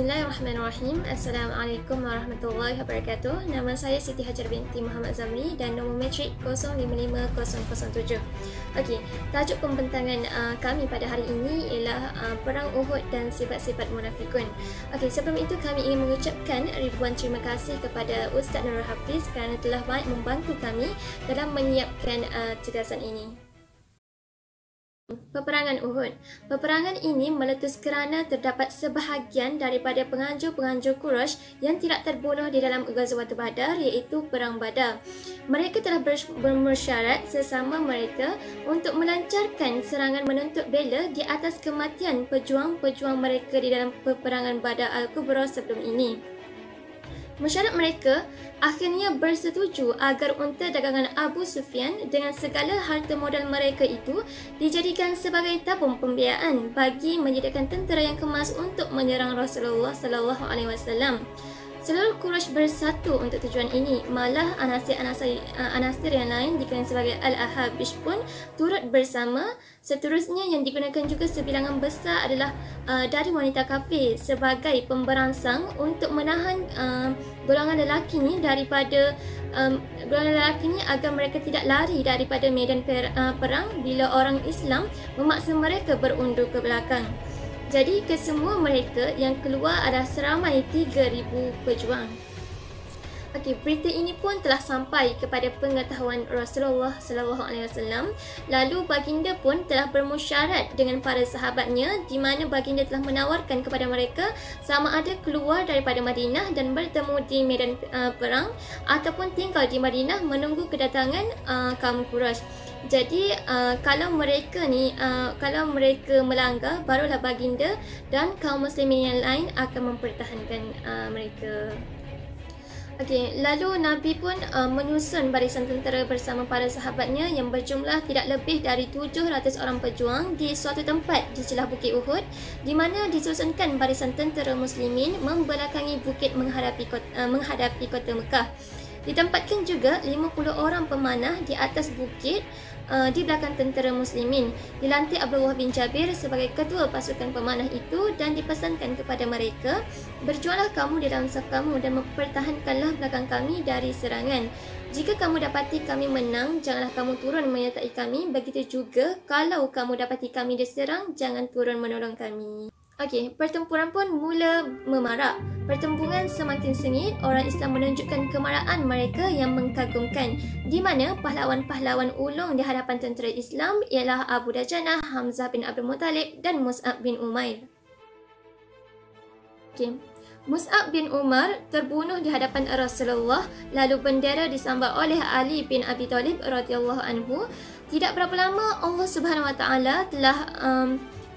Bismillahirrahmanirrahim. Assalamualaikum warahmatullahi wabarakatuh. Nama saya Siti Hajar binti Muhammad Zamri dan nombor matrik 055007. Okey, tajuk pembentangan kami pada hari ini ialah Perang Uhud dan sifat-sifat munafikun. Okey, sebelum itu kami ingin mengucapkan ribuan terima kasih kepada Ustaz Nurul Hafiz kerana telah banyak membantu kami dalam menyiapkan tugasan ini. Peperangan Uhud. Peperangan ini meletus kerana terdapat sebahagian daripada penganjur-penganjur Quraisy yang tidak terbunuh di dalam Ghazwat Badar, iaitu Perang Badar. Mereka telah bermersyarat sesama mereka untuk melancarkan serangan menuntut bela di atas kematian pejuang-pejuang mereka di dalam peperangan Badar Al-Kubra sebelum ini. Mesyuarat mereka akhirnya bersetuju agar unta dagangan Abu Sufyan dengan segala harta modal mereka itu dijadikan sebagai tabung pembiayaan bagi menyediakan tentera yang kemas untuk menyerang Rasulullah sallallahu alaihi wasallam. Seluruh Quraisy bersatu untuk tujuan ini. Malah anasir yang lain dikenal sebagai Al-Ahabish pun turut bersama. Seterusnya yang digunakan juga sebilangan besar adalah dari wanita kafir sebagai pemberangsang untuk menahan golongan lelaki ni daripada golongan lelaki ni agar mereka tidak lari daripada medan perang bila orang Islam memaksa mereka berundur ke belakang. Jadi kesemua mereka yang keluar adalah seramai 3,000 pejuang. Okey, berita ini pun telah sampai kepada pengetahuan Rasulullah sallallahu alaihi wasallam. Lalu baginda pun telah bermusyarat dengan para sahabatnya, di mana baginda telah menawarkan kepada mereka sama ada keluar daripada Madinah dan bertemu di medan perang ataupun tinggal di Madinah menunggu kedatangan kaum Quraisy. Jadi kalau mereka melanggar, barulah baginda dan kaum muslimin yang lain akan mempertahankan mereka. Okey, lalu Nabi pun menyusun barisan tentera bersama para sahabatnya yang berjumlah tidak lebih dari 700 orang pejuang di suatu tempat di celah Bukit Uhud, di mana disusunkan barisan tentera muslimin membelakangi bukit menghadapi kota Mekah. Ditempatkan juga 50 orang pemanah di atas bukit di belakang tentera muslimin. Dilantik Abdullah bin Jabir sebagai ketua pasukan pemanah itu dan dipesankan kepada mereka, berjuanglah kamu di dalam saf kamu dan mempertahankanlah belakang kami dari serangan. Jika kamu dapati kami menang, janganlah kamu turun menyertai kami. Begitu juga kalau kamu dapati kami diserang, jangan turun menolong kami. Okey, pertempuran pun mula memarak. Pertempuran semakin sengit, orang Islam menunjukkan kemarahan mereka yang mengkagumkan, di mana pahlawan-pahlawan ulung di hadapan tentera Islam ialah Abu Dajanah, Hamzah bin Abdul Muttalib dan Mus'ab bin Umair. Okey, Mus'ab bin Umar terbunuh di hadapan Rasulullah, lalu bendera disambang oleh Ali bin Abi Thalib radhiyallahu anhu. Tidak berapa lama Allah Subhanahu Wa Taala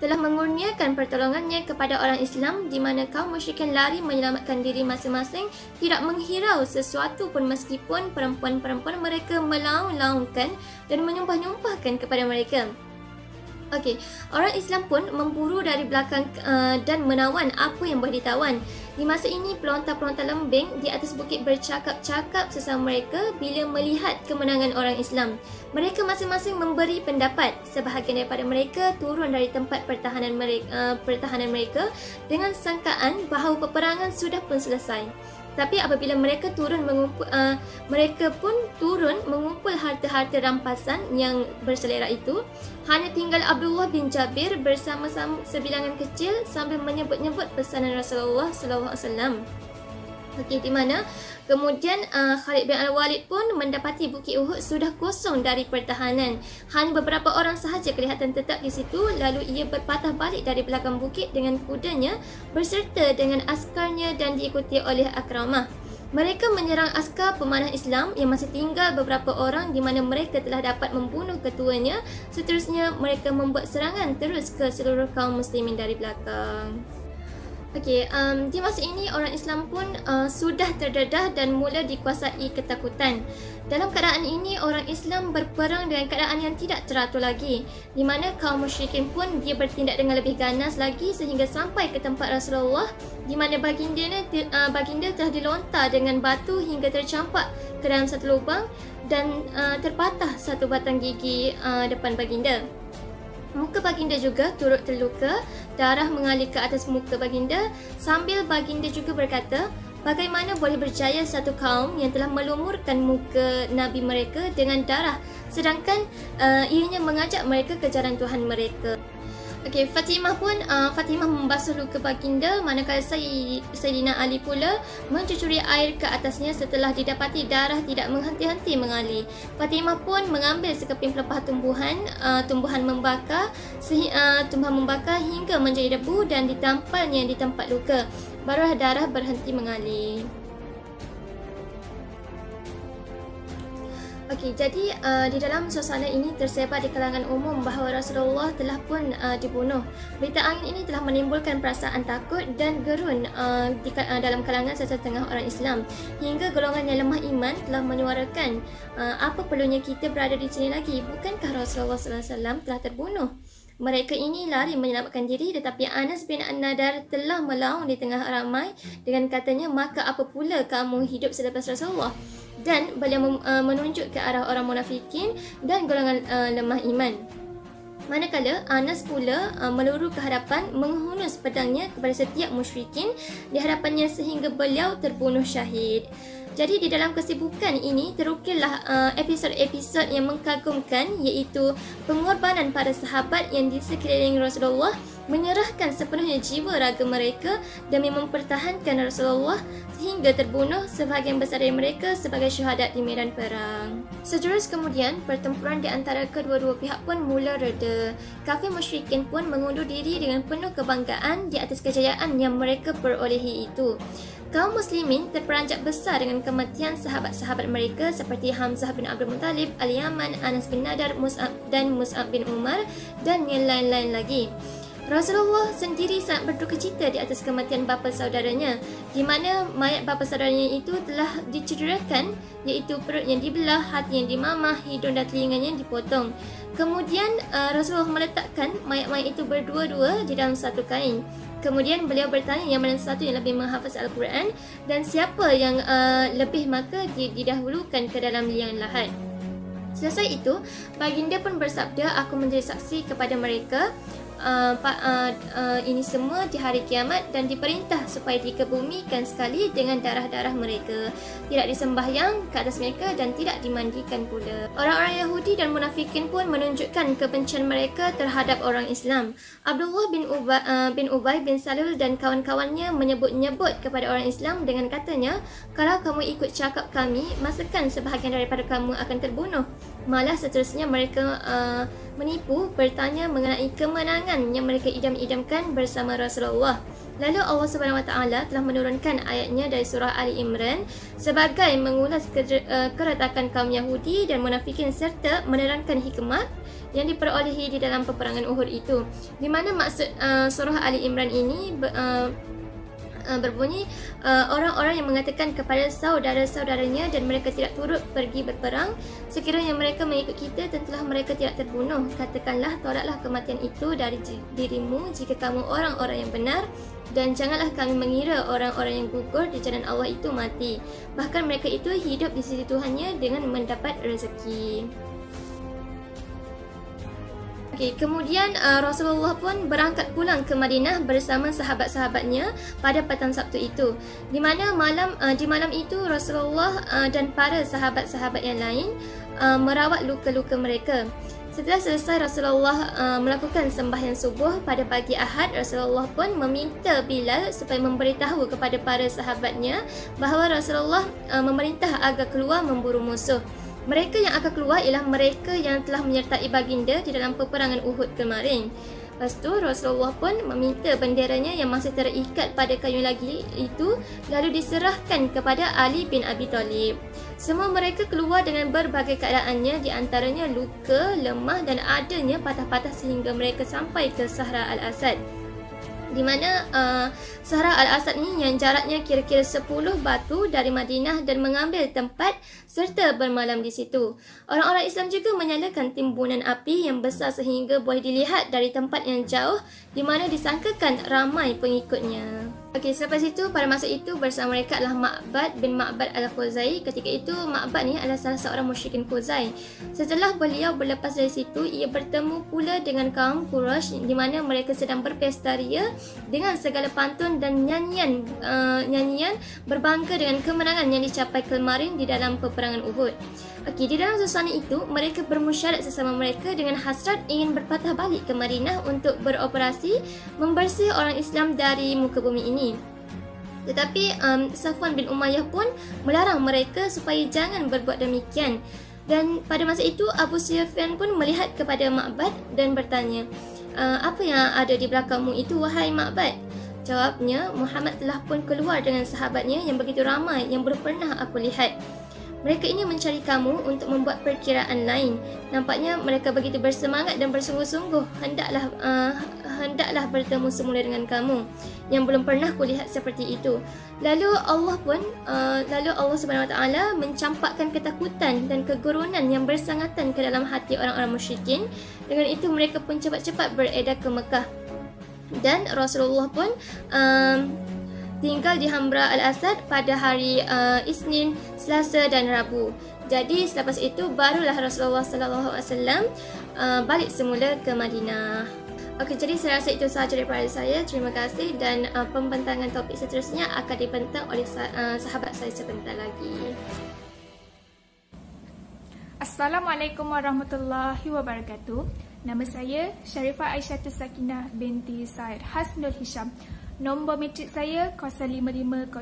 telah mengurniakan pertolongannya kepada orang Islam, di mana kaum musyrikin lari menyelamatkan diri masing-masing, tidak menghirau sesuatu pun meskipun perempuan-perempuan mereka melaung-laungkan dan menyumpah-nyumpahkan kepada mereka. Okey, orang Islam pun memburu dari belakang dan menawan apa yang boleh ditawan. Di masa ini, pelontar-pelontar lembing di atas bukit bercakap-cakap sesama mereka bila melihat kemenangan orang Islam. Mereka masing-masing memberi pendapat. Sebahagian daripada mereka turun dari tempat pertahanan mereka dengan sangkaan bahawa peperangan sudah pun selesai. Tapi apabila mereka pun turun mengumpul harta-harta rampasan yang berselera itu, hanya tinggal Abdullah bin Jabir bersama sebilangan kecil sambil menyebut-nyebut pesanan Rasulullah sallallahu alaihi wasallam. Okey, di mana kemudian Khalid bin Al-Walid pun mendapati Bukit Uhud sudah kosong dari pertahanan. Hanya beberapa orang sahaja kelihatan tetap di situ, lalu ia berpatah balik dari belakang bukit dengan kudanya berserta dengan askarnya dan diikuti oleh Akramah. Mereka menyerang askar pemanah Islam yang masih tinggal beberapa orang, di mana mereka telah dapat membunuh ketuanya. Seterusnya mereka membuat serangan terus ke seluruh kaum muslimin dari belakang. Okey, di masa ini orang Islam pun sudah terdedah dan mula dikuasai ketakutan. Dalam keadaan ini, orang Islam berperang dengan keadaan yang tidak teratur lagi, di mana kaum musyrikin pun dia bertindak dengan lebih ganas lagi sehingga sampai ke tempat Rasulullah, di mana baginda telah dilontar dengan batu hingga tercampak ke dalam satu lubang dan terpatah satu batang gigi depan baginda. Muka baginda juga turut terluka darah mengalir ke atas muka baginda, sambil baginda juga berkata, bagaimana boleh berjaya satu kaum yang telah melumurkan muka Nabi mereka dengan darah, sedangkan ianya mengajak mereka ke jalan Tuhan mereka. Okey, Fatimah membasuh luka baginda, manakala Sayyidina Ali pula mencucuri air ke atasnya setelah didapati darah tidak menghenti-henti mengalir. Fatimah pun mengambil sekeping pelepah tumbuhan membakar hingga menjadi debu dan ditampalnya di tempat luka. Barulah darah berhenti mengalir. Okey, jadi di dalam suasana ini tersebar di kalangan umum bahawa Rasulullah telah pun dibunuh. Berita angin ini telah menimbulkan perasaan takut dan gerun dalam kalangan sesetengah orang Islam, hingga golongan yang lemah iman telah menyuarakan, apa perlunya kita berada di sini lagi? Bukankah Rasulullah SAW telah terbunuh? Mereka ini lari menyelamatkan diri, tetapi Anas bin An-Nadar telah melaung di tengah ramai dengan katanya, maka apa pula kamu hidup selepas Rasulullah? Dan beliau menunjuk ke arah orang munafikin dan golongan lemah iman. Manakala Anas pula meluru ke hadapan, menghunus pedangnya kepada setiap musyrikin di hadapannya sehingga beliau terbunuh syahid. Jadi di dalam kesibukan ini terukirlah episod-episod yang mengkagumkan, iaitu pengorbanan para sahabat yang di sekeliling Rasulullah menyerahkan sepenuhnya jiwa raga mereka demi mempertahankan Rasulullah sehingga terbunuh, sebahagian besar dari mereka sebagai syuhada di medan perang. Sejurus kemudian, pertempuran di antara kedua-dua pihak pun mula reda. Kafir musyrikin pun mengundur diri dengan penuh kebanggaan di atas kejayaan yang mereka perolehi itu. Kaum muslimin terperanjat besar dengan kematian sahabat-sahabat mereka seperti Hamzah bin Abdul Muttalib, Al-Yaman, Anas bin Nadar, Mus'ab bin Umar dan yang lain-lain lagi. Rasulullah sendiri sangat berduka cita di atas kematian bapa saudaranya, di mana mayat bapa saudaranya itu telah dicederakan, iaitu perut yang dibelah, hati yang dimamah, hidung dan telinganya dipotong. Kemudian Rasulullah meletakkan mayat-mayat itu berdua-dua di dalam satu kain. Kemudian beliau bertanya yang mana satu yang lebih menghafaz Al-Quran dan siapa yang lebih, maka didahulukan ke dalam liang lahat. Selesai itu, baginda pun bersabda, aku menjadi saksi kepada mereka ini semua di hari kiamat dan diperintah supaya dikebumikan sekali dengan darah-darah mereka, tidak disembahyang ke atas mereka dan tidak dimandikan pula. Orang-orang Yahudi dan munafikin pun menunjukkan kebencian mereka terhadap orang Islam. Abdullah bin Ubay bin Salul dan kawan-kawannya menyebut-nyebut kepada orang Islam dengan katanya, kalau kamu ikut cakap kami, masakan sebahagian daripada kamu akan terbunuh. Malah seterusnya mereka menipu, bertanya mengenai kemenangan yang mereka idam-idamkan bersama Rasulullah. Lalu Allah Subhanahu Wa Taala telah menurunkan ayatnya dari surah Ali Imran sebagai mengulas keretakan kaum Yahudi dan munafikin serta menerangkan hikmah yang diperolehi di dalam peperangan Uhud itu. Di mana maksud surah Ali Imran ini berbunyi, orang-orang yang mengatakan kepada saudara-saudaranya dan mereka tidak turut pergi berperang, sekiranya mereka mengikut kita, tentulah mereka tidak terbunuh. Katakanlah, tolaklah kematian itu dari dirimu jika kamu orang-orang yang benar, dan janganlah kami mengira orang-orang yang gugur di jalan Allah itu mati. Bahkan mereka itu hidup di sisi Tuhannya dengan mendapat rezeki. Kemudian Rasulullah pun berangkat pulang ke Madinah bersama sahabat-sahabatnya pada petang Sabtu itu. Di malam itu Rasulullah dan para sahabat-sahabat yang lain merawat luka-luka mereka. Setelah selesai Rasulullah melakukan sembahyang subuh pada pagi Ahad, Rasulullah pun meminta Bilal supaya memberitahu kepada para sahabatnya bahawa Rasulullah memerintah agar keluar memburu musuh. Mereka yang akan keluar ialah mereka yang telah menyertai baginda di dalam peperangan Uhud kemarin. Lepas tu Rasulullah pun meminta benderanya yang masih terikat pada kayu lagi itu lalu diserahkan kepada Ali bin Abi Thalib. Semua mereka keluar dengan berbagai keadaannya, di antaranya luka, lemah dan adanya patah-patah sehingga mereka sampai ke Sahra Al-Asad. Di mana Sahra Al-Asad ni yang jaraknya kira-kira 10 batu dari Madinah dan mengambil tempat serta bermalam di situ. Orang-orang Islam juga menyalakan timbunan api yang besar sehingga boleh dilihat dari tempat yang jauh, di mana disangkakan ramai pengikutnya. Okey, selepas itu pada masa itu bersama mereka adalah Ma'bad bin Ma'bad Al-Khuzai. Ketika itu Ma'bad ni adalah salah seorang musyrikin Khuzai. Setelah beliau berlepas dari situ, ia bertemu pula dengan kaum Quraisy di mana mereka sedang berpesta ria dengan segala pantun dan nyanyian berbangga dengan kemenangan yang dicapai kemarin di dalam peperangan Uhud. Okey, di dalam suasana itu mereka bermusyarat sesama mereka dengan hasrat ingin berpatah balik ke Madinah untuk beroperasi membersih orang Islam dari muka bumi ini. Tetapi Safwan bin Umayyah pun melarang mereka supaya jangan berbuat demikian. Dan pada masa itu Abu Sufyan pun melihat kepada Ma'bad dan bertanya, apa yang ada di belakangmu itu wahai Ma'bad? Jawabnya, Muhammad telah pun keluar dengan sahabatnya yang begitu ramai yang belum pernah aku lihat. Mereka ini mencari kamu untuk membuat perkiraan lain. Nampaknya mereka begitu bersemangat dan bersungguh-sungguh hendaklah bertemu semula dengan kamu yang belum pernah kulihat seperti itu. Lalu Allah Subhanahu Wa Taala mencampakkan ketakutan dan kegurunan yang bersangatan ke dalam hati orang-orang musyrikin. Dengan itu mereka pun cepat-cepat beredar ke Mekah. Dan Rasulullah pun tinggal di Hamra Al-Asad pada hari Isnin, Selasa dan Rabu. Jadi selepas itu barulah Rasulullah SAW balik semula ke Madinah. Okey, jadi saya rasa itu sahaja daripada saya. Terima kasih dan pembentangan topik seterusnya akan dibentang oleh sahabat saya sebentar lagi. Assalamualaikum warahmatullahi wabarakatuh. Nama saya Sharifah Aisyah Sakinah binti Said Hasnul Hisham. Nombor metrik saya 055-056.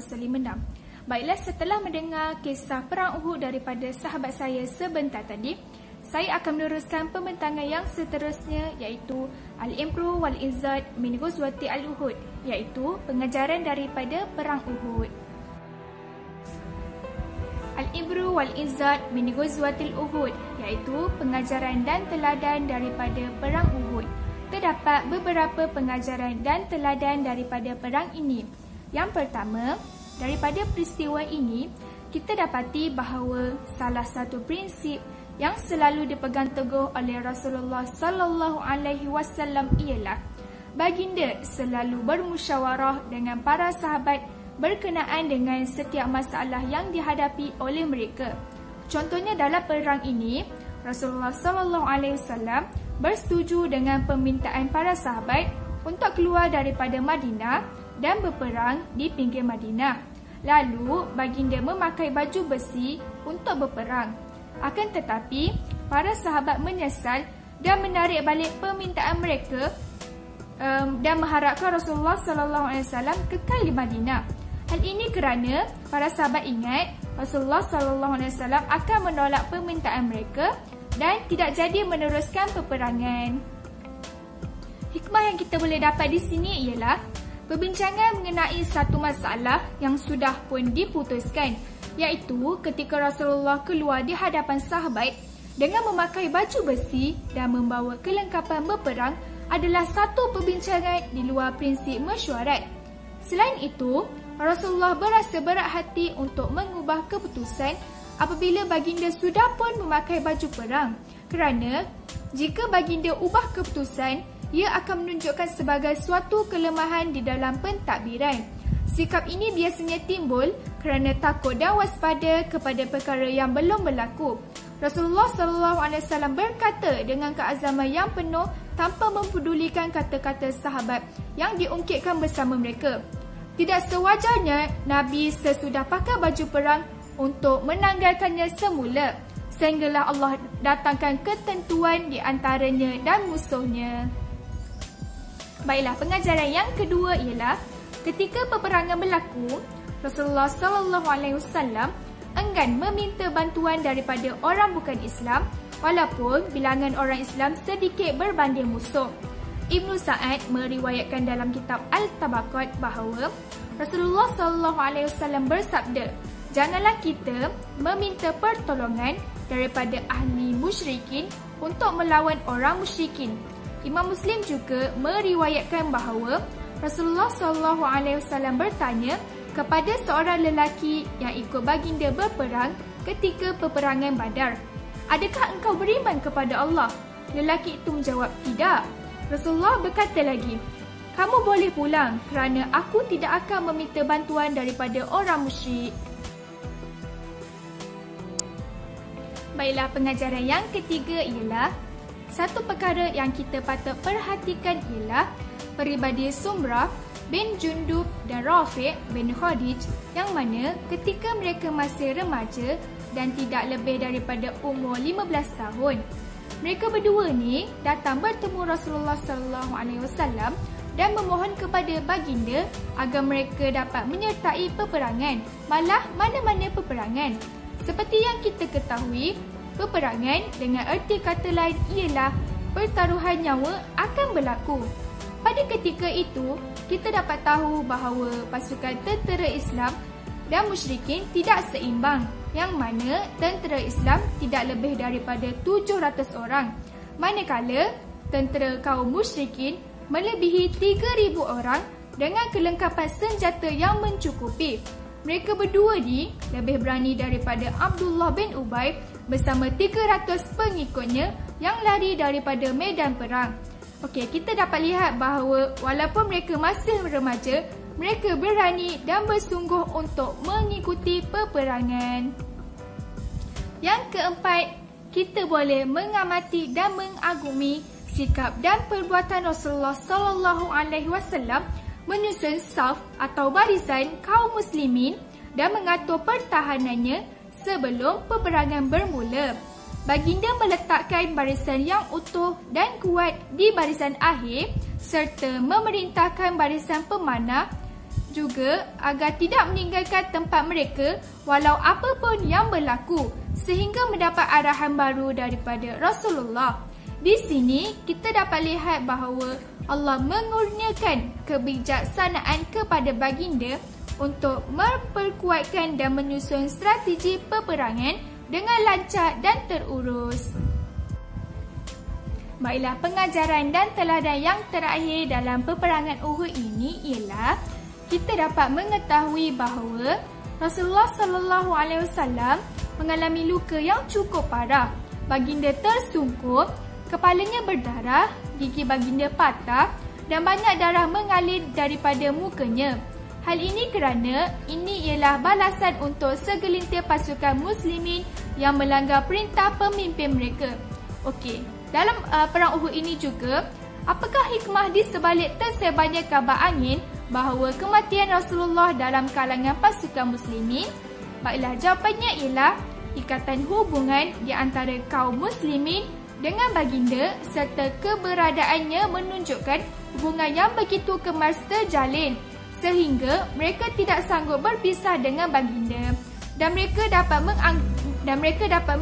Baiklah, setelah mendengar kisah Perang Uhud daripada sahabat saya sebentar tadi, saya akan meneruskan pembentangan yang seterusnya, iaitu Al-Imru wal-Izzat min Ghazwati Al-Uhud, iaitu pengajaran daripada Perang Uhud. Al-Imru wal-Izzat min Ghazwati Al-Uhud, iaitu pengajaran dan teladan daripada Perang Uhud. Terdapat beberapa pengajaran dan teladan daripada perang ini. Yang pertama, daripada peristiwa ini, kita dapati bahawa salah satu prinsip yang selalu dipegang teguh oleh Rasulullah sallallahu alaihi wasallam ialah baginda selalu bermusyawarah dengan para sahabat berkenaan dengan setiap masalah yang dihadapi oleh mereka. Contohnya dalam perang ini, Rasulullah sallallahu alaihi wasallam bersetuju dengan permintaan para sahabat untuk keluar daripada Madinah dan berperang di pinggir Madinah. Lalu, baginda memakai baju besi untuk berperang. Akan tetapi, para sahabat menyesal dan menarik balik permintaan mereka dan mengharapkan Rasulullah SAW kekal di Madinah. Hal ini kerana para sahabat ingat Rasulullah SAW akan menolak permintaan mereka dan tidak jadi meneruskan peperangan. Hikmah yang kita boleh dapat di sini ialah perbincangan mengenai satu masalah yang sudah pun diputuskan, iaitu ketika Rasulullah keluar di hadapan sahabat dengan memakai baju besi dan membawa kelengkapan berperang adalah satu perbincangan di luar prinsip mesyuarat. Selain itu, Rasulullah berasa berat hati untuk mengubah keputusan apabila baginda sudah pun memakai baju perang, kerana jika baginda ubah keputusan, ia akan menunjukkan sebagai suatu kelemahan di dalam pentadbiran. Sikap ini biasanya timbul kerana takut dan waspada kepada perkara yang belum berlaku. Rasulullah SAW berkata dengan keazaman yang penuh tanpa mempedulikan kata-kata sahabat yang diungkitkan bersama mereka. Tidak sewajarnya Nabi sesudah pakai baju perang untuk menanggalkannya semula, sehinggalah Allah datangkan ketentuan di antaranya dan musuhnya. Baiklah, pengajaran yang kedua ialah ketika peperangan berlaku, Rasulullah SAW enggan meminta bantuan daripada orang bukan Islam, walaupun bilangan orang Islam sedikit berbanding musuh. Ibnu Sa'ad meriwayatkan dalam kitab Al-Tabaqat bahawa Rasulullah SAW bersabda, janganlah kita meminta pertolongan daripada ahli musyrikin untuk melawan orang musyrikin. Imam Muslim juga meriwayatkan bahawa Rasulullah SAW bertanya kepada seorang lelaki yang ikut baginda berperang ketika peperangan Badar, adakah engkau beriman kepada Allah? Lelaki itu menjawab, tidak. Rasulullah berkata lagi, kamu boleh pulang kerana aku tidak akan meminta bantuan daripada orang musyrik. Baiklah, pengajaran yang ketiga ialah satu perkara yang kita patut perhatikan ialah peribadi Sumrah bin Jundub dan Rafiq bin Khadij yang mana ketika mereka masih remaja dan tidak lebih daripada umur 15 tahun, mereka berdua ni datang bertemu Rasulullah SAW dan memohon kepada baginda agar mereka dapat menyertai peperangan, malah mana-mana peperangan. Seperti yang kita ketahui, peperangan dengan erti kata lain ialah pertaruhan nyawa akan berlaku. Pada ketika itu, kita dapat tahu bahawa pasukan tentera Islam dan musyrikin tidak seimbang, yang mana tentera Islam tidak lebih daripada 700 orang, manakala tentera kaum musyrikin melebihi 3,000 orang dengan kelengkapan senjata yang mencukupi. Mereka berdua ni lebih berani daripada Abdullah bin Ubay bersama 300 pengikutnya yang lari daripada medan perang. Okey, kita dapat lihat bahawa walaupun mereka masih remaja, mereka berani dan bersungguh untuk mengikuti peperangan. Yang keempat, kita boleh mengamati dan mengagumi sikap dan perbuatan Rasulullah SAW menyusun saf atau barisan kaum muslimin dan mengatur pertahanannya sebelum peperangan bermula. Baginda meletakkan barisan yang utuh dan kuat di barisan akhir serta memerintahkan barisan pemanah juga agar tidak meninggalkan tempat mereka walau apapun yang berlaku sehingga mendapat arahan baru daripada Rasulullah. Di sini kita dapat lihat bahawa Allah mengurniakan kebijaksanaan kepada baginda untuk memperkuatkan dan menyusun strategi peperangan dengan lancar dan terurus. Baiklah, pengajaran dan teladan yang terakhir dalam peperangan Uhud ini ialah kita dapat mengetahui bahawa Rasulullah SAW mengalami luka yang cukup parah. Baginda tersungkur, kepalanya berdarah, gigi baginda patah dan banyak darah mengalir daripada mukanya. Hal ini kerana ini ialah balasan untuk segelintir pasukan muslimin yang melanggar perintah pemimpin mereka. Okey, dalam perang Uhud ini juga, apakah hikmah di sebalik tersebarnya kabar angin bahawa kematian Rasulullah dalam kalangan pasukan muslimin? Baiklah, jawapannya ialah ikatan hubungan di antara kaum muslimin dengan baginda serta keberadaannya menunjukkan hubungan yang begitu kemas terjalin sehingga mereka tidak sanggup berpisah dengan baginda dan mereka dapat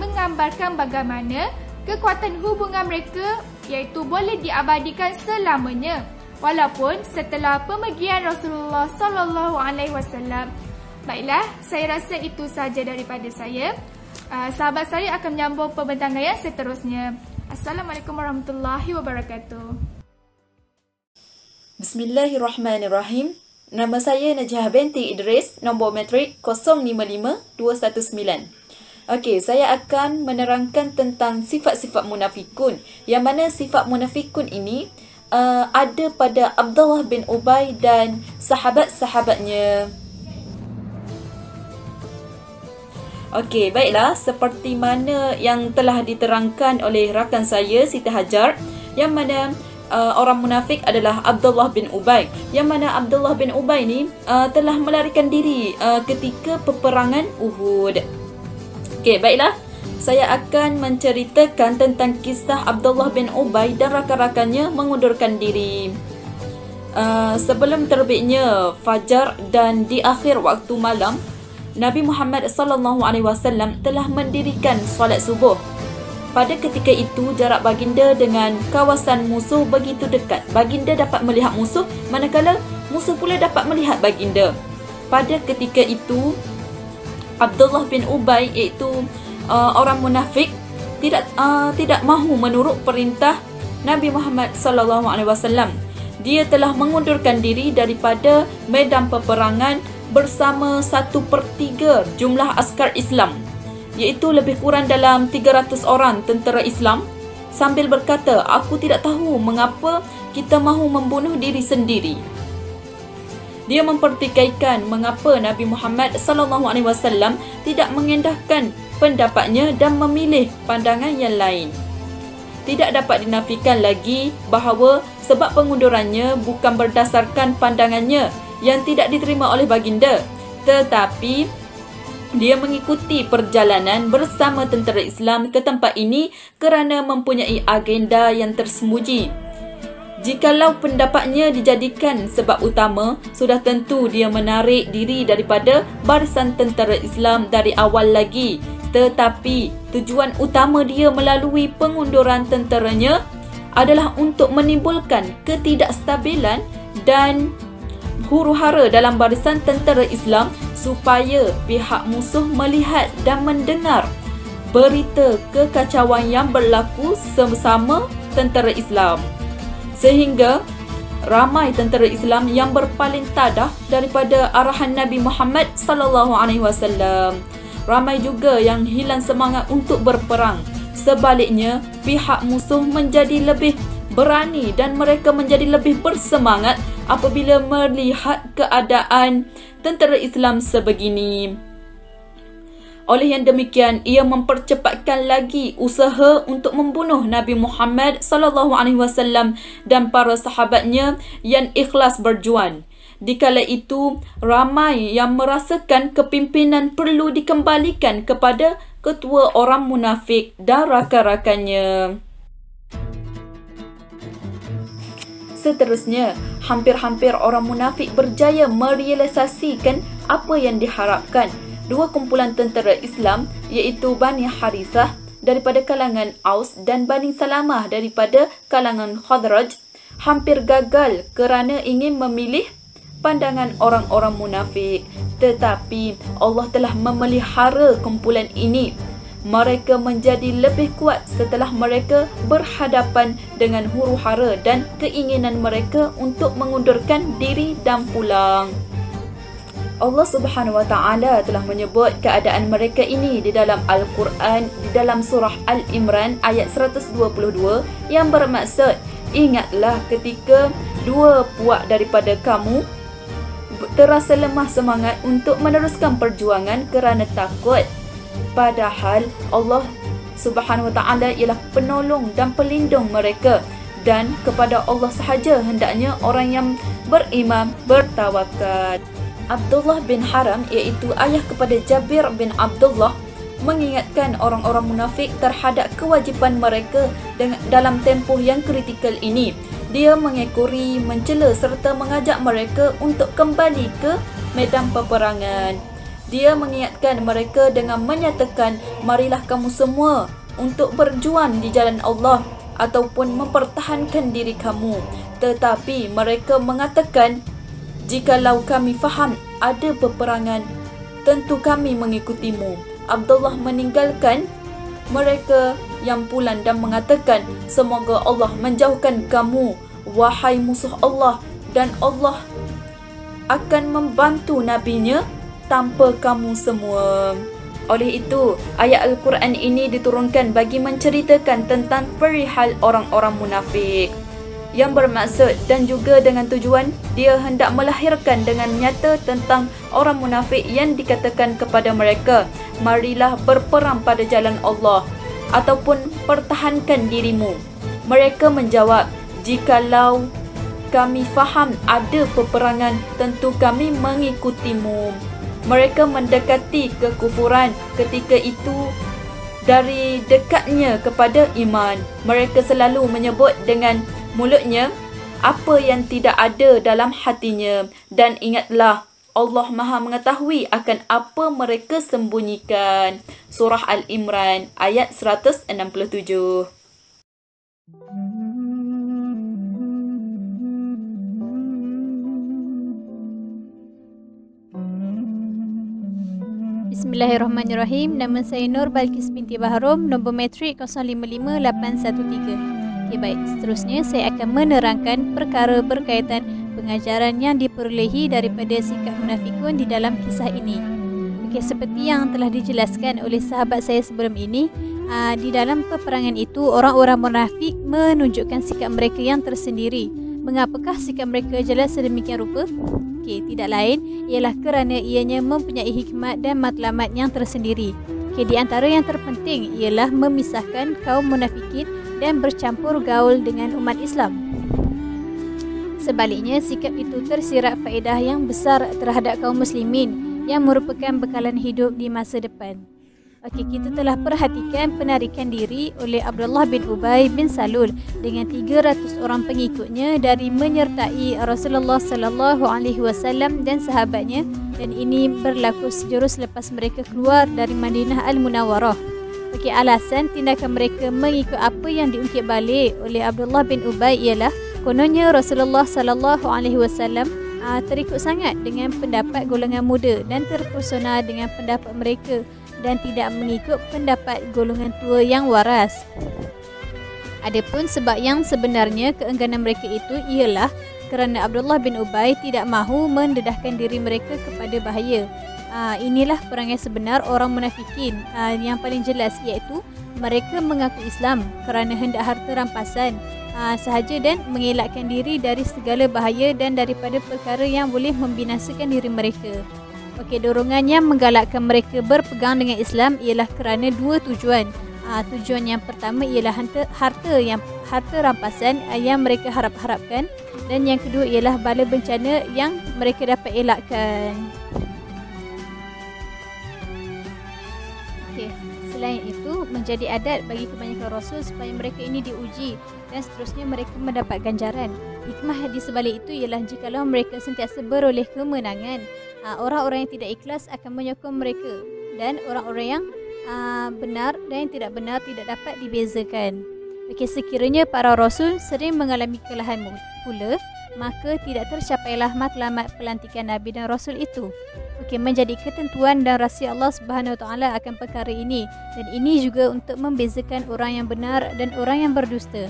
menggambarkan bagaimana kekuatan hubungan mereka iaitu boleh diabadikan selamanya walaupun setelah pemergian Rasulullah SAW. Baiklah, saya rasa itu sahaja daripada saya. Sahabat saya akan menyambung pembentangan yang seterusnya. Assalamualaikum warahmatullahi wabarakatuh. Bismillahirrahmanirrahim. Nama saya Najah binti Idris, nombor matrik 055219. Okey, saya akan menerangkan tentang sifat-sifat munafikun. Yang mana sifat munafikun ini ada pada Abdullah bin Ubay dan sahabat-sahabatnya. Okey, baiklah, seperti mana yang telah diterangkan oleh rakan saya Siti Hajar, yang mana orang munafik adalah Abdullah bin Ubay, yang mana Abdullah bin Ubay ni telah melarikan diri ketika peperangan Uhud. Okey, baiklah, saya akan menceritakan tentang kisah Abdullah bin Ubay dan rakan-rakannya mengundurkan diri. Sebelum terbitnya fajar dan di akhir waktu malam, Nabi Muhammad SAW telah mendirikan solat subuh. Pada ketika itu, jarak baginda dengan kawasan musuh begitu dekat. Baginda dapat melihat musuh, manakala musuh pula dapat melihat baginda. Pada ketika itu, Abdullah bin Ubay, iaitu orang munafik, tidak mahu menurut perintah Nabi Muhammad SAW. Dia telah mengundurkan diri daripada medan peperangan bersama 1/3 jumlah askar Islam, iaitu lebih kurang dalam 300 orang tentera Islam, sambil berkata, "Aku tidak tahu mengapa kita mahu membunuh diri sendiri. Dia mempertikaikan mengapa Nabi Muhammad SAW tidak mengendahkan pendapatnya dan memilih pandangan yang lain. Tidak dapat dinafikan lagi bahawa sebab pengundurannya bukan berdasarkan pandangannya yang tidak diterima oleh baginda, tetapi dia mengikuti perjalanan bersama tentera Islam ke tempat ini kerana mempunyai agenda yang tersembunyi. Jikalau pendapatnya dijadikan sebab utama, sudah tentu dia menarik diri daripada barisan tentera Islam dari awal lagi. Tetapi tujuan utama dia melalui pengunduran tenteranya adalah untuk menimbulkan ketidakstabilan dan huru-hara dalam barisan tentera Islam supaya pihak musuh melihat dan mendengar berita kekacauan yang berlaku bersama tentera Islam. Sehingga ramai tentera Islam yang berpaling tadah daripada arahan Nabi Muhammad SAW. Ramai juga yang hilang semangat untuk berperang. Sebaliknya, pihak musuh menjadi lebih berani dan mereka menjadi lebih bersemangat apabila melihat keadaan tentera Islam sebegini. Oleh yang demikian, ia mempercepatkan lagi usaha untuk membunuh Nabi Muhammad SAW dan para sahabatnya yang ikhlas berjuang. Dikala itu, ramai yang merasakan kepimpinan perlu dikembalikan kepada ketua orang munafik dan rakan-rakannya. Seterusnya, hampir-hampir orang munafik berjaya merealisasikan apa yang diharapkan. Dua kumpulan tentera Islam iaitu Bani Harithah daripada kalangan Aus dan Bani Salamah daripada kalangan Khadraj hampir gagal kerana ingin memilih pandangan orang-orang munafik. Tetapi Allah telah memelihara kumpulan ini. Mereka menjadi lebih kuat setelah mereka berhadapan dengan huru-hara dan keinginan mereka untuk mengundurkan diri dan pulang. Allah Subhanahu Wa Taala telah menyebut keadaan mereka ini di dalam Al-Quran di dalam surah Al-Imran ayat 122 yang bermaksud, ingatlah ketika dua puak daripada kamu terasa lemah semangat untuk meneruskan perjuangan kerana takut. Padahal Allah Subhanahu Wa Taala ialah penolong dan pelindung mereka, dan kepada Allah sahaja hendaknya orang yang beriman bertawakal. Abdullah bin Haram iaitu ayah kepada Jabir bin Abdullah mengingatkan orang-orang munafik terhadap kewajipan mereka dalam tempoh yang kritikal ini. Dia mengekori, mencela serta mengajak mereka untuk kembali ke medan peperangan. Dia mengingatkan mereka dengan menyatakan, marilah kamu semua untuk berjuang di jalan Allah ataupun mempertahankan diri kamu. Tetapi mereka mengatakan, jikalau kami faham ada peperangan, tentu kami mengikutimu. Abdullah meninggalkan mereka yang pulang dan mengatakan, semoga Allah menjauhkan kamu, wahai musuh Allah, dan Allah akan membantu nabinya tanpa kamu semua. Oleh itu, ayat Al-Quran ini diturunkan bagi menceritakan tentang perihal orang-orang munafik yang bermaksud dan juga dengan tujuan dia hendak melahirkan dengan nyata tentang orang munafik yang dikatakan kepada mereka, marilah berperang pada jalan Allah ataupun pertahankan dirimu. Mereka menjawab, jikalau kami faham ada peperangan, tentu kami mengikutimu. Mereka mendekati kekufuran ketika itu dari dekatnya kepada iman. Mereka selalu menyebut dengan mulutnya apa yang tidak ada dalam hatinya. Dan ingatlah, Allah Maha mengetahui akan apa mereka sembunyikan. Surah Al-Imran ayat 167. Bismillahirrahmanirrahim. Nama saya Nur Balkis binti Bahrom, nombor matrik 055813. Okay, baik. Seterusnya saya akan menerangkan perkara berkaitan pengajaran yang diperolehi daripada sikap munafikun di dalam kisah ini. Okay, seperti yang telah dijelaskan oleh sahabat saya sebelum ini, di dalam peperangan itu orang-orang munafik menunjukkan sikap mereka yang tersendiri. Mengapakah sikap mereka jelas sedemikian rupa? Tidak lain ialah kerana ianya mempunyai hikmat dan matlamat yang tersendiri. Di antara yang terpenting ialah memisahkan kaum munafikin dan bercampur gaul dengan umat Islam. Sebaliknya, sikap itu tersirat faedah yang besar terhadap kaum muslimin yang merupakan bekalan hidup di masa depan. Kita telah perhatikan penarikan diri oleh Abdullah bin Ubay bin Salul dengan 300 orang pengikutnya dari menyertai Rasulullah sallallahu alaihi wasallam dan sahabatnya, dan ini berlaku sejurus lepas mereka keluar dari Madinah Al-Munawwarah. Alasan tindakan mereka mengikut apa yang diungkit balik oleh Abdullah bin Ubay ialah kononnya Rasulullah sallallahu alaihi wasallam terikut sangat dengan pendapat golongan muda dan terpesona dengan pendapat mereka dan tidak mengikut pendapat golongan tua yang waras. Adapun sebab yang sebenarnya keengganan mereka itu ialah kerana Abdullah bin Ubay tidak mahu mendedahkan diri mereka kepada bahaya. Inilah perangai sebenar orang munafikin yang paling jelas, iaitu mereka mengaku Islam kerana hendak harta rampasan sahaja dan mengelakkan diri dari segala bahaya dan daripada perkara yang boleh membinasakan diri mereka. Dorongan yang menggalakkan mereka berpegang dengan Islam ialah kerana dua tujuan. Tujuan yang pertama ialah harta rampasan yang mereka harapkan, dan yang kedua ialah bala bencana yang mereka dapat elakkan. Selain itu, menjadi adat bagi kebanyakan rasul supaya mereka ini diuji dan seterusnya mereka mendapat ganjaran. Hikmah di sebalik itu ialah jikalau mereka sentiasa beroleh kemenangan, orang-orang yang tidak ikhlas akan menyokong mereka, dan orang-orang yang benar dan yang tidak benar tidak dapat dibezakan. Sekiranya para rasul sering mengalami kekalahan pula, maka tidak tercapailah matlamat pelantikan Nabi dan Rasul itu. Menjadi ketentuan dan rahsia Allah Subhanahu Wa Taala akan perkara ini, dan ini juga untuk membezakan orang yang benar dan orang yang berdusta.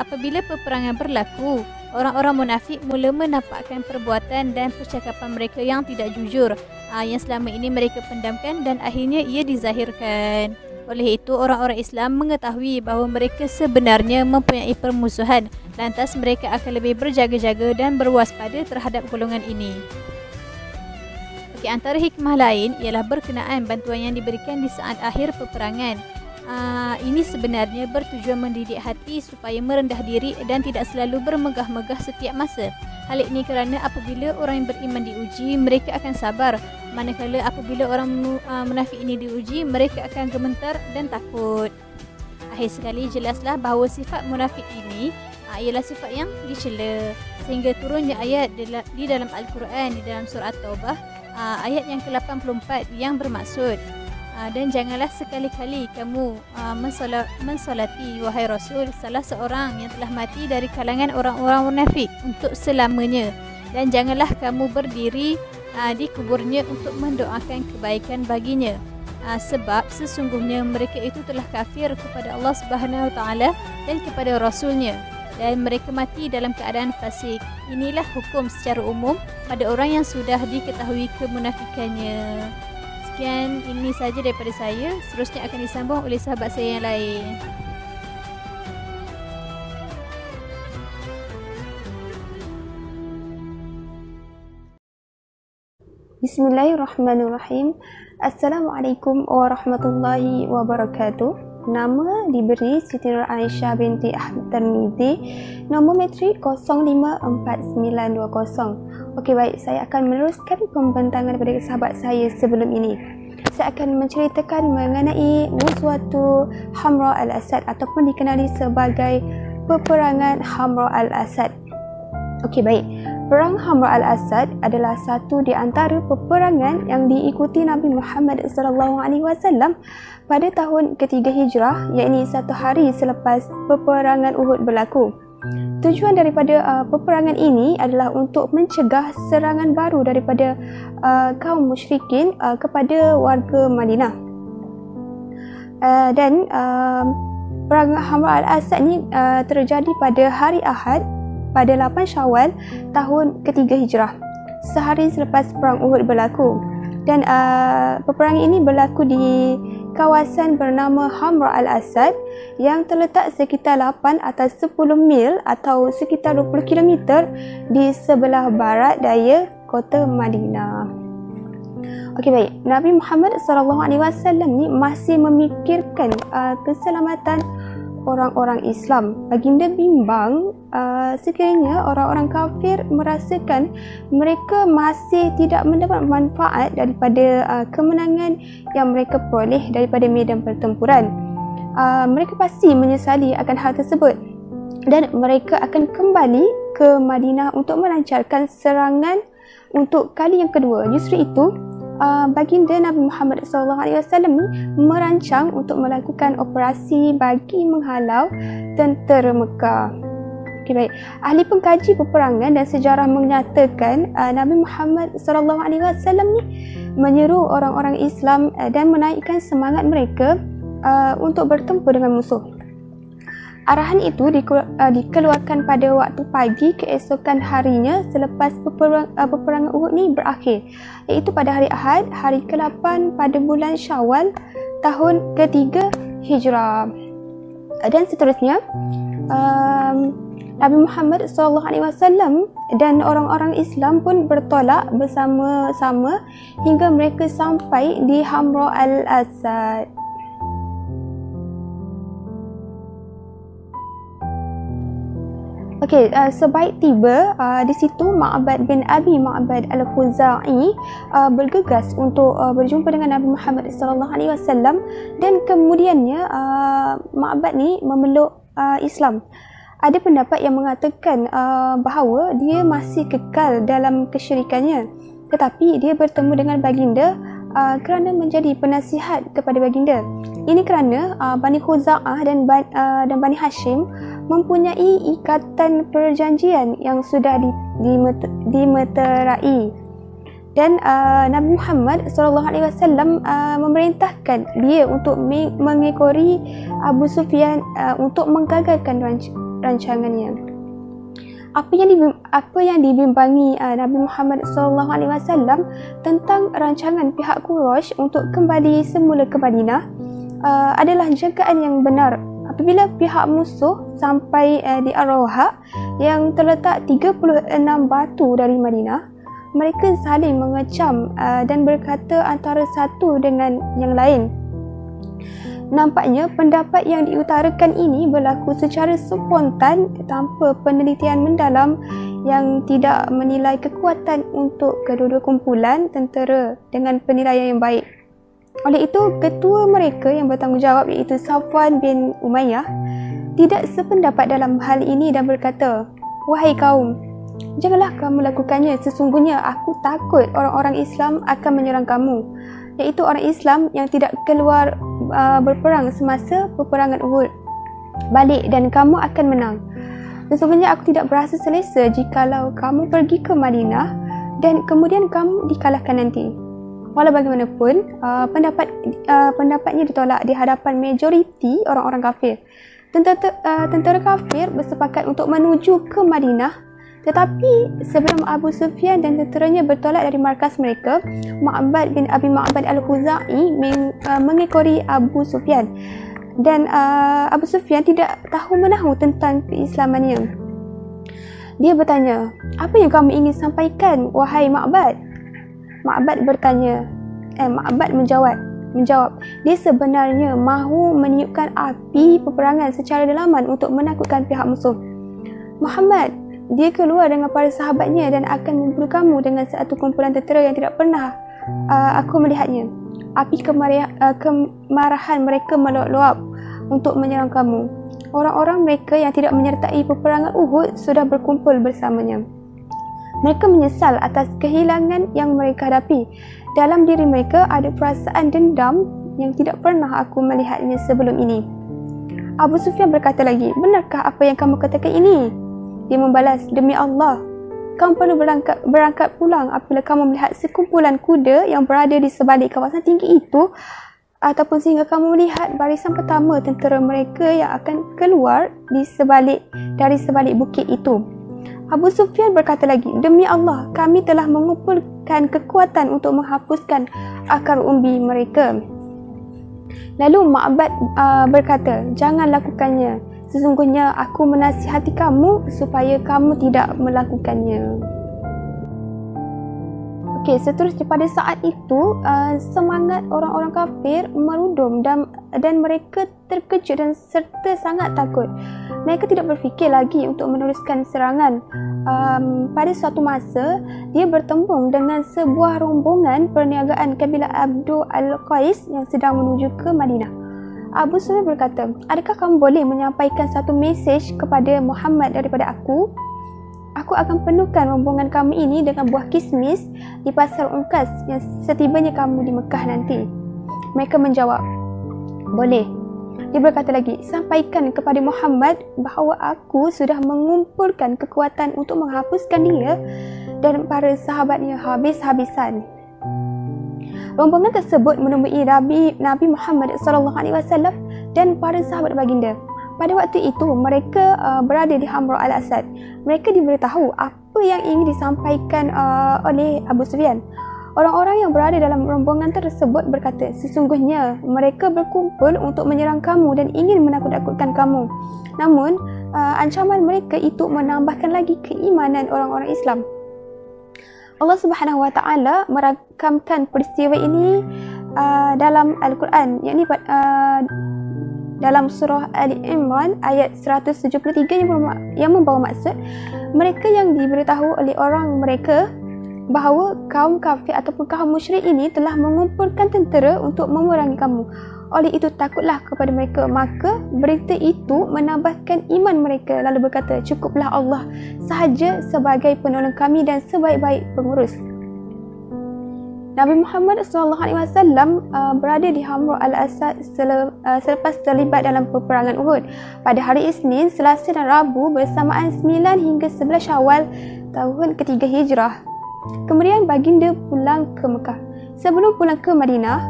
Apabila peperangan berlaku, orang-orang munafik mula menampakkan perbuatan dan percakapan mereka yang tidak jujur, yang selama ini mereka pendamkan, dan akhirnya ia dizahirkan. Oleh itu, orang-orang Islam mengetahui bahawa mereka sebenarnya mempunyai permusuhan, lantas mereka akan lebih berjaga-jaga dan berwaspada terhadap golongan ini. Antara hikmah lain ialah berkenaan bantuan yang diberikan di saat akhir peperangan. Ini sebenarnya bertujuan mendidik hati supaya merendah diri dan tidak selalu bermegah-megah setiap masa. Hal ini kerana apabila orang yang beriman diuji, mereka akan sabar. Manakala apabila orang munafik ini diuji, mereka akan gemetar dan takut. Akhir sekali, jelaslah bahawa sifat munafik ini ialah sifat yang dicela, sehingga turunnya ayat di dalam Al-Quran, di dalam surah At-Taubah, ayat yang ke-84 yang bermaksud, dan janganlah sekali-kali kamu mensolati, wahai Rasul, salah seorang yang telah mati dari kalangan orang-orang munafik untuk selamanya, dan janganlah kamu berdiri di kuburnya untuk mendoakan kebaikan baginya, sebab sesungguhnya mereka itu telah kafir kepada Allah Subhanahu Wa Taala dan kepada Rasulnya, dan mereka mati dalam keadaan fasik. Inilah hukum secara umum pada orang yang sudah diketahui kemunafikannya. Sekian, ini saja daripada saya. Seterusnya akan disambung oleh sahabat saya yang lain. Bismillahirrahmanirrahim. Assalamualaikum warahmatullahi wabarakatuh. Nama diberi Siti Nur Aisyah binti Ahmad Tirmizi, nombor matrik 054920. Baik, saya akan meneruskan pembentangan daripada sahabat saya sebelum ini. Saya akan menceritakan mengenai Ghazwatu Hamra al-Asad ataupun dikenali sebagai peperangan Hamra al-Asad. Baik. Perang Hamra al-Asad adalah satu di antara peperangan yang diikuti Nabi Muhammad SAW pada tahun ketiga Hijrah, iaitu satu hari selepas peperangan Uhud berlaku. Tujuan daripada peperangan ini adalah untuk mencegah serangan baru daripada kaum musyrikin kepada warga Madinah. Dan perang Hamra al-Asad ini terjadi pada hari Ahad pada 8 Syawal tahun ketiga Hijrah, sehari selepas perang Uhud berlaku. Dan peperangan ini berlaku di kawasan bernama Hamra al-Asad yang terletak sekitar 8 atau 10 mil atau sekitar 20 km di sebelah barat daya kota Madinah. Okey, baik. Nabi Muhammad SAW ni masih memikirkan keselamatan orang-orang Islam. Baginda bimbang sekiranya orang-orang kafir merasakan mereka masih tidak mendapat manfaat daripada kemenangan yang mereka peroleh daripada medan pertempuran. Mereka pasti menyesali akan hal tersebut dan mereka akan kembali ke Madinah untuk melancarkan serangan untuk kali yang kedua. Justru itu, baginda Nabi Muhammad SAW ni merancang untuk melakukan operasi bagi menghalau tentera Mekah. Okay, baik. Ahli pengkaji peperangan dan sejarah menyatakan Nabi Muhammad SAW ni menyeru orang-orang Islam dan menaikkan semangat mereka untuk bertempur dengan musuh. Arahan itu dikeluarkan pada waktu pagi keesokan harinya selepas peperangan Uhud ni berakhir, iaitu pada hari Ahad, hari ke-8 pada bulan Syawal tahun ke-3 Hijrah. Dan seterusnya, Nabi Muhammad SAW dan orang-orang Islam pun bertolak bersama-sama hingga mereka sampai di Hamra al-Asad. Okey, sebaik tiba di situ, Ma'bad bin Abi Ma'bad al-Khuzai bergegas untuk berjumpa dengan Nabi Muhammad SAW dan kemudiannya Ma'bad ni memeluk Islam. Ada pendapat yang mengatakan bahawa dia masih kekal dalam kesyirikannya, tetapi dia bertemu dengan baginda kerana menjadi penasihat kepada baginda. Ini kerana Bani Khuza'ah dan Bani Hashim mempunyai ikatan perjanjian yang sudah dimeterai. Dan Nabi Muhammad SAW memerintahkan dia untuk mengekori Abu Sufyan untuk menggagalkan rancangannya. Apa yang dibimbangi Nabi Muhammad SAW tentang rancangan pihak Quraisy untuk kembali semula ke Madinah adalah jangkaan yang benar. Apabila pihak musuh sampai di Ar-Rawha yang terletak 36 batu dari Madinah, mereka saling mengecam dan berkata antara satu dengan yang lain. Nampaknya pendapat yang diutarakan ini berlaku secara spontan tanpa penelitian mendalam yang tidak menilai kekuatan untuk kedua-dua kumpulan tentera dengan penilaian yang baik. Oleh itu, ketua mereka yang bertanggungjawab iaitu Safwan bin Umayyah tidak sependapat dalam hal ini dan berkata, "Wahai kaum, janganlah kamu melakukannya. Sesungguhnya aku takut orang-orang Islam akan menyerang kamu, iaitu orang Islam yang tidak keluar berperang semasa peperangan Uhud. Balik dan kamu akan menang. Sesungguhnya aku tidak berasa selesa jikalau kamu pergi ke Madinah dan kemudian kamu dikalahkan nanti." Walau bagaimanapun, pendapatnya ditolak di hadapan majoriti orang-orang kafir. Tentera kafir bersepakat untuk menuju ke Madinah, tetapi sebelum Abu Sufyan dan tenteranya bertolak dari markas mereka, Ma'bad bin Abi Ma'bad al-Khuzai mengekori Abu Sufyan. Dan Abu Sufyan tidak tahu menahu tentang keislamannya. Dia bertanya, "Apa yang kamu ingin sampaikan, wahai Ma'bad?" Ma'bad menjawab, dia sebenarnya mahu meniupkan api peperangan secara dalaman untuk menakutkan pihak musuh. "Muhammad, dia keluar dengan para sahabatnya dan akan membunuh kamu dengan satu kumpulan tentera yang tidak pernah aku melihatnya. Api kemarahan mereka meluap-luap untuk menyerang kamu. Orang-orang mereka yang tidak menyertai peperangan Uhud sudah berkumpul bersamanya. Mereka menyesal atas kehilangan yang mereka hadapi. Dalam diri mereka ada perasaan dendam yang tidak pernah aku melihatnya sebelum ini." Abu Sufyan berkata lagi, "Benarkah apa yang kamu katakan ini?" Dia membalas, "Demi Allah, kamu perlu berangkat pulang apabila kamu melihat sekumpulan kuda yang berada di sebalik kawasan tinggi itu, ataupun sehingga kamu melihat barisan pertama tentera mereka yang akan keluar dari sebalik bukit itu. Abu Sufyan berkata lagi, "Demi Allah, kami telah mengumpulkan kekuatan untuk menghapuskan akar umbi mereka." Lalu Ma'bad berkata, "Jangan lakukannya. Sesungguhnya aku menasihati kamu supaya kamu tidak melakukannya." Okey, seterusnya pada saat itu semangat orang-orang kafir merudum dan mereka terkejut dan serta sangat takut. Mereka tidak berfikir lagi untuk meneruskan serangan. Pada suatu masa, dia bertembung dengan sebuah rombongan perniagaan kabilah Abdu Al-Qais yang sedang menuju ke Madinah. Abu Sufyan berkata, "Adakah kamu boleh menyampaikan satu mesej kepada Muhammad daripada aku? Aku akan penuhkan rombongan kami ini dengan buah kismis di pasar Unkas yang setibanya kamu di Mekah nanti." Mereka menjawab, "Boleh." Dia berkata lagi, "Sampaikan kepada Muhammad bahawa aku sudah mengumpulkan kekuatan untuk menghapuskan dia dan para sahabatnya habis-habisan." Rombongan tersebut menemui Nabi Muhammad SAW dan para sahabat baginda. Pada waktu itu, mereka berada di Hamra Al-Asad. Mereka diberitahu apa yang ingin disampaikan oleh Abu Sufyan. Orang-orang yang berada dalam rombongan tersebut berkata, "Sesungguhnya mereka berkumpul untuk menyerang kamu dan ingin menakut-nakutkan kamu. Namun, ancaman mereka itu menambahkan lagi keimanan orang-orang Islam." Allah Subhanahu Wa Taala merakamkan peristiwa ini dalam Al-Quran, yakni dalam surah Ali Imran ayat 173 yang membawa maksud mereka yang diberitahu oleh orang mereka bahawa kaum kafir ataupun kaum musyrik ini telah mengumpulkan tentera untuk memerangi kamu. Oleh itu takutlah kepada mereka. Maka berita itu menambahkan iman mereka, lalu berkata, "Cukuplah Allah sahaja sebagai penolong kami dan sebaik-baik pengurus." Nabi Muhammad SAW berada di Hamra Al-Asad selepas terlibat dalam peperangan Uhud pada hari Isnin, Selasa dan Rabu bersamaan 9 hingga 11 Syawal tahun ketiga Hijrah. Kemudian baginda pulang ke Mekah. Sebelum pulang ke Madinah,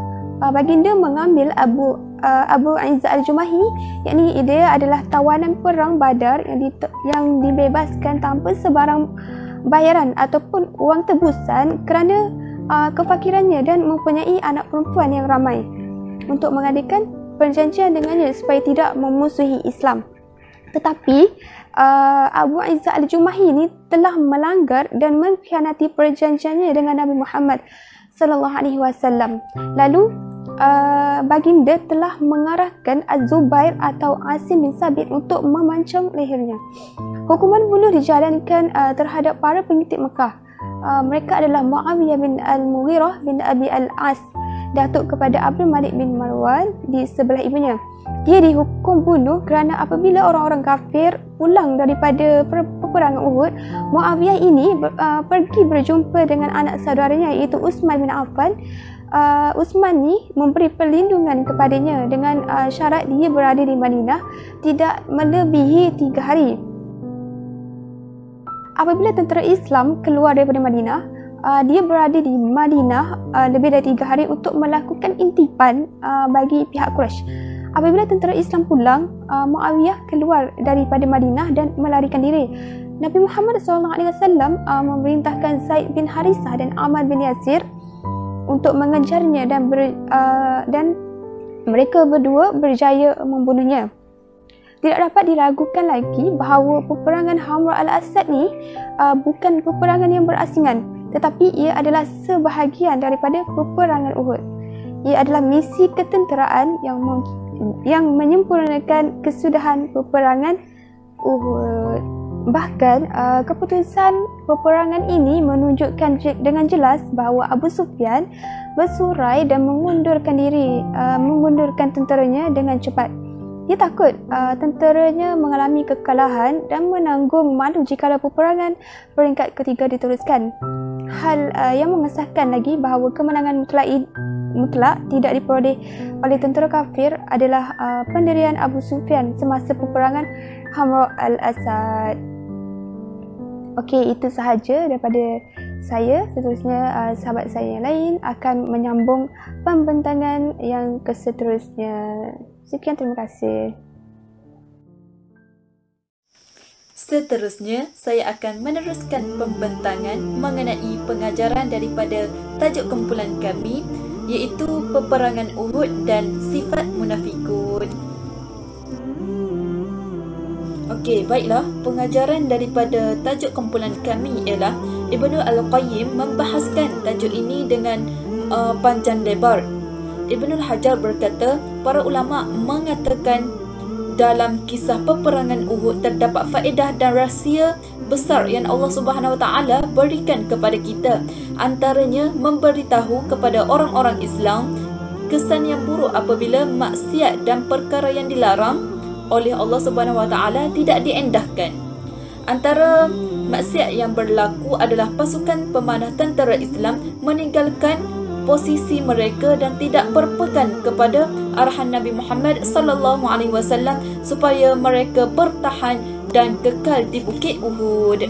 baginda mengambil Abu Izzat Al-Jumahi, yakni dia adalah tawanan perang Badar yang dibebaskan tanpa sebarang bayaran ataupun wang tebusan kerana kefakirannya dan mempunyai anak perempuan yang ramai, untuk mengadakan perjanjian dengannya supaya tidak memusuhi Islam. Tetapi Abu Izzat Al-Jumahi ini telah melanggar dan mengkhianati perjanjiannya dengan Nabi Muhammad sallallahu alaihi wasallam. Lalu baginda telah mengarahkan Az-Zubair atau Asim bin Sabit untuk memancung lehernya. Hukuman bunuh dijalankan terhadap para pengikut Mekah. Mereka adalah Muawiyah bin Al-Mughirah bin Abi Al-As, datuk kepada Abdul Malik bin Marwan di sebelah ibunya. Dia dihukum bunuh kerana apabila orang-orang kafir pulang daripada peperangan Uhud, Muawiyah ini pergi berjumpa dengan anak saudaranya iaitu Uthman bin Affan. Uthman ni memberi perlindungan kepadanya dengan syarat dia berada di Madinah tidak melebihi 3 hari. Apabila tentera Islam keluar daripada Madinah, dia berada di Madinah lebih dari 3 hari untuk melakukan intipan bagi pihak Quraisy. Apabila tentera Islam pulang, Muawiyah keluar daripada Madinah dan melarikan diri. Nabi Muhammad SAW memerintahkan Zaid bin Harisah dan Ammar bin Yasir untuk mengejarnya dan mereka berdua berjaya membunuhnya. Tidak dapat diragukan lagi bahawa peperangan Hamra Al-Asad ni bukan peperangan yang berasingan, tetapi ia adalah sebahagian daripada peperangan Uhud. Ia adalah misi ketenteraan yang menyempurnakan kesudahan peperangan Uhud. Bahkan keputusan peperangan ini menunjukkan dengan jelas bahawa Abu Sufyan bersurai dan mengundurkan tenteranya dengan cepat. Dia takut tenteranya mengalami kekalahan dan menanggung malu jika peperangan peringkat ketiga diteruskan. Hal yang mengesahkan lagi bahawa kemenangan mutlak tidak diperoleh oleh tentera kafir adalah pendirian Abu Sufyan semasa peperangan Hamra Al-Asad. Okey, itu sahaja daripada saya. Seterusnya sahabat saya yang lain akan menyambung pembentangan yang keseterusnya. Sekian, terima kasih. Seterusnya, saya akan meneruskan pembentangan mengenai pengajaran daripada tajuk kumpulan kami, iaitu peperangan Uhud dan sifat munafikun. Okey, baiklah. Pengajaran daripada tajuk kumpulan kami ialah Ibnu Al-Qayyim membahaskan tajuk ini dengan panjang lebar. Ibnu Hajar berkata, para ulama mengatakan dalam kisah peperangan Uhud terdapat faedah dan rahsia besar yang Allah Subhanahu Wa Taala berikan kepada kita. Antaranya memberitahu kepada orang-orang Islam kesan yang buruk apabila maksiat dan perkara yang dilarang oleh Allah Subhanahu Wa Taala tidak diendahkan. Antara maksiat yang berlaku adalah pasukan pemanah tentera Islam meninggalkan posisi mereka dan tidak berpegang kepada arahan Nabi Muhammad sallallahu alaihi wasallam supaya mereka bertahan dan kekal di Bukit Uhud.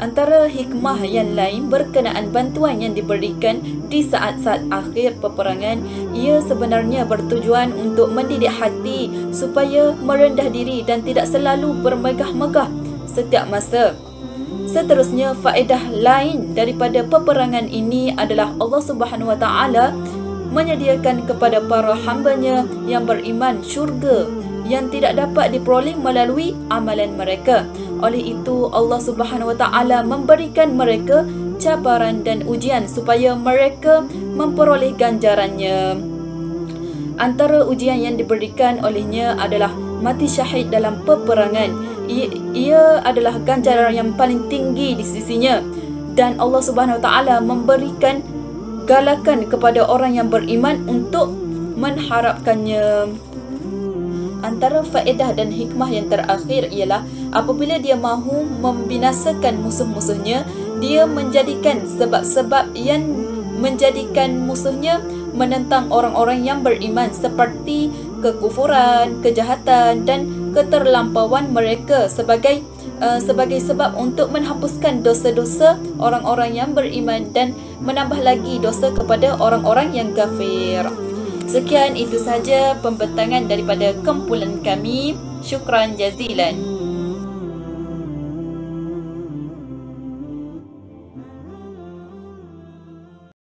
Antara hikmah yang lain berkenaan bantuan yang diberikan di saat-saat akhir peperangan, ia sebenarnya bertujuan untuk mendidik hati supaya merendah diri dan tidak selalu bermegah-megah setiap masa. Seterusnya, faedah lain daripada peperangan ini adalah Allah Subhanahu Wa Taala menyediakan kepada para hamba-Nya yang beriman syurga yang tidak dapat diperoleh melalui amalan mereka. Oleh itu, Allah Subhanahu Wa Taala memberikan mereka cabaran dan ujian supaya mereka memperoleh ganjarannya. Antara ujian yang diberikan olehnya adalah mati syahid dalam peperangan. Ia adalah ganjaran yang paling tinggi di sisinya, dan Allah Subhanahu Wa Taala memberikan galakan kepada orang yang beriman untuk mengharapkannya. Antara faedah dan hikmah yang terakhir ialah apabila dia mahu membinasakan musuh-musuhnya, dia menjadikan sebab-sebab yang menjadikan musuhnya menentang orang-orang yang beriman seperti kekufuran, kejahatan dan keterlampauan mereka sebagai sebab untuk menghapuskan dosa-dosa orang-orang yang beriman dan menambah lagi dosa kepada orang-orang yang kafir. Sekian, itu saja pembentangan daripada kumpulan kami. Syukran jazilan.